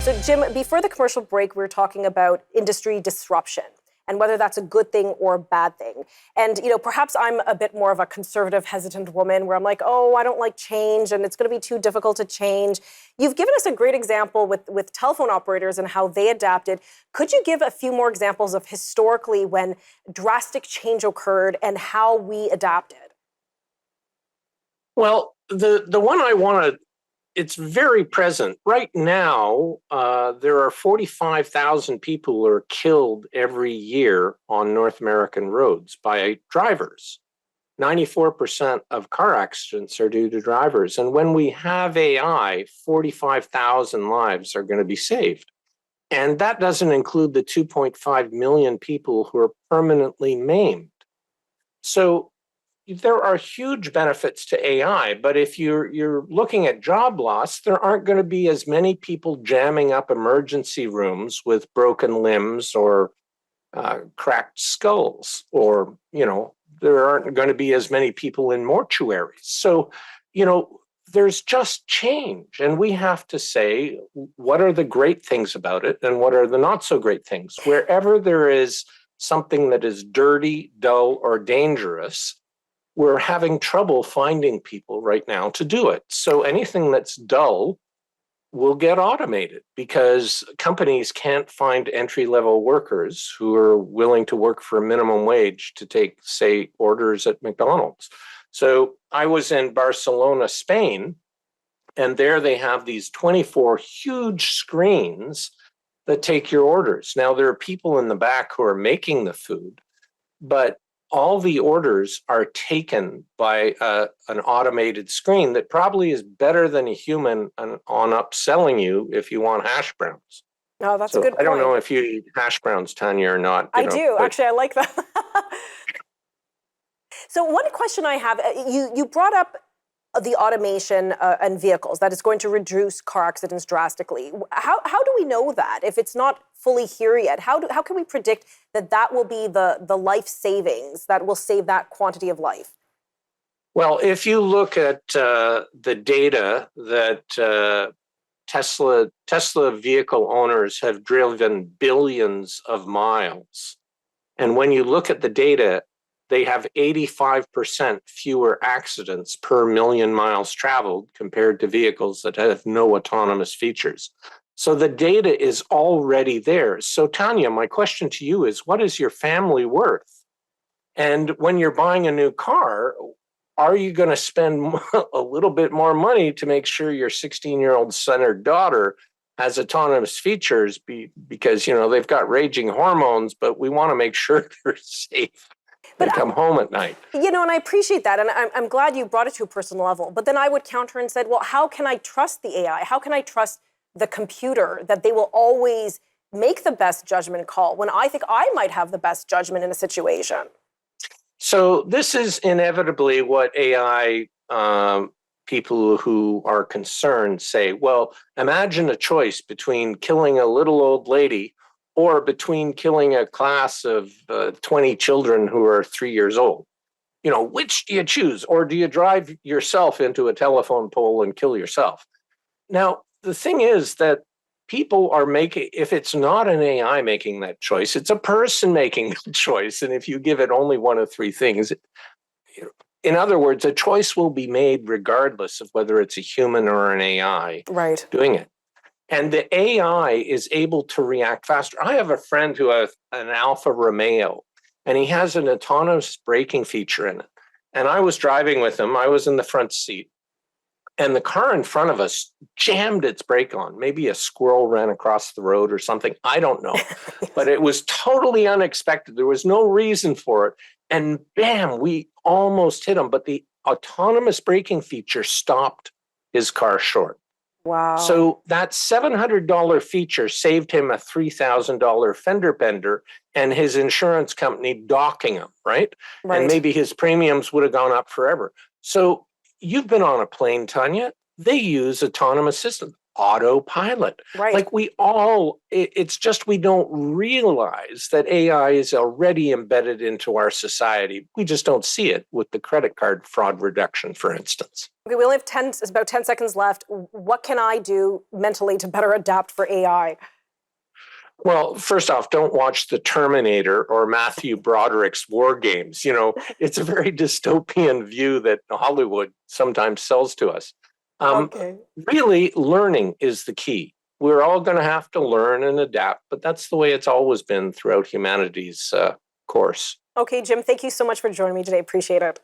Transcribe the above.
So, Jim, before the commercial break, we were talking about industry disruption and whether that's a good thing or a bad thing. And, perhaps I'm a bit more of a conservative, hesitant woman where I'm like, oh, I don't like change and it's going to be too difficult to change. You've given us a great example with telephone operators and how they adapted. Could you give a few more examples of historically when drastic change occurred and how we adapted? Well, the one I want to, it's very present. Right now, there are 45,000 people who are killed every year on North American roads by drivers. 94% of car accidents are due to drivers. And when we have AI, 45,000 lives are going to be saved. And that doesn't include the 2.5 million people who are permanently maimed. So there are huge benefits to AI, but if you're looking at job loss, there aren't going to be as many people jamming up emergency rooms with broken limbs or cracked skulls, or there aren't going to be as many people in mortuaries. So there's just change, and we have to say what are the great things about it and what are the not so great things. Wherever there is something that is dirty, dull, or dangerous, we're having trouble finding people right now to do it. So anything that's dull will get automated because companies can't find entry-level workers who are willing to work for a minimum wage to take, say, orders at McDonald's. So I was in Barcelona, Spain, and there they have these 24 huge screens that take your orders. Now, there are people in the back who are making the food, but all the orders are taken by an automated screen that probably is better than a human on upselling you if you want hash browns. No, that's a good point. I don't know if you eat hash browns, Tanya, or not. I do. Actually, I like that. So one question I have, you brought up the automation and vehicles, that it's going to reduce car accidents drastically. How do we know that if it's not fully here yet? How can we predict that will be the life savings that will save that quantity of life? Well, if you look at the data that Tesla vehicle owners have driven billions of miles, and when you look at the data, they have 85% fewer accidents per million miles traveled compared to vehicles that have no autonomous features. So the data is already there. So Tanya, my question to you is, what is your family worth? And when you're buying a new car, are you going to spend a little bit more money to make sure your 16-year-old son or daughter has autonomous features because, they've got raging hormones, but we want to make sure they're safe. But come home at night. And I appreciate that. And I'm glad you brought it to a personal level. But then I would counter and said, well, how can I trust the AI? How can I trust the computer that they will always make the best judgment call when I think I might have the best judgment in a situation? So this is inevitably what AI people who are concerned say. Well, imagine a choice between killing a little old lady or between killing a class of 20 children who are 3 years old. Which do you choose? Or do you drive yourself into a telephone pole and kill yourself? Now, the thing is that people are making, if it's not an AI making that choice, it's a person making the choice. And if you give it only one of three things, in other words, a choice will be made regardless of whether it's a human or an AI doing it. And the AI is able to react faster. I have a friend who has an Alfa Romeo, and he has an autonomous braking feature in it. And I was driving with him. I was in the front seat. And the car in front of us jammed its brake on. Maybe a squirrel ran across the road or something. I don't know. But it was totally unexpected. There was no reason for it. And bam, we almost hit him. But the autonomous braking feature stopped his car short. Wow. So that $700 feature saved him a $3,000 fender bender and his insurance company docking him, right? And maybe his premiums would have gone up forever. So you've been on a plane, Tanya. They use autonomous systems. autopilot. Right. Like it's just we don't realize that AI is already embedded into our society. We just don't see it with the credit card fraud reduction, for instance. Okay, we only have about 10 seconds left. What can I do mentally to better adapt for AI? Well, first off, don't watch The Terminator or Matthew Broderick's War Games. It's a very dystopian view that Hollywood sometimes sells to us. Okay. Really, learning is the key. We're all going to have to learn and adapt, but that's the way it's always been throughout humanity's course. Okay, Jim, thank you so much for joining me today. Appreciate it.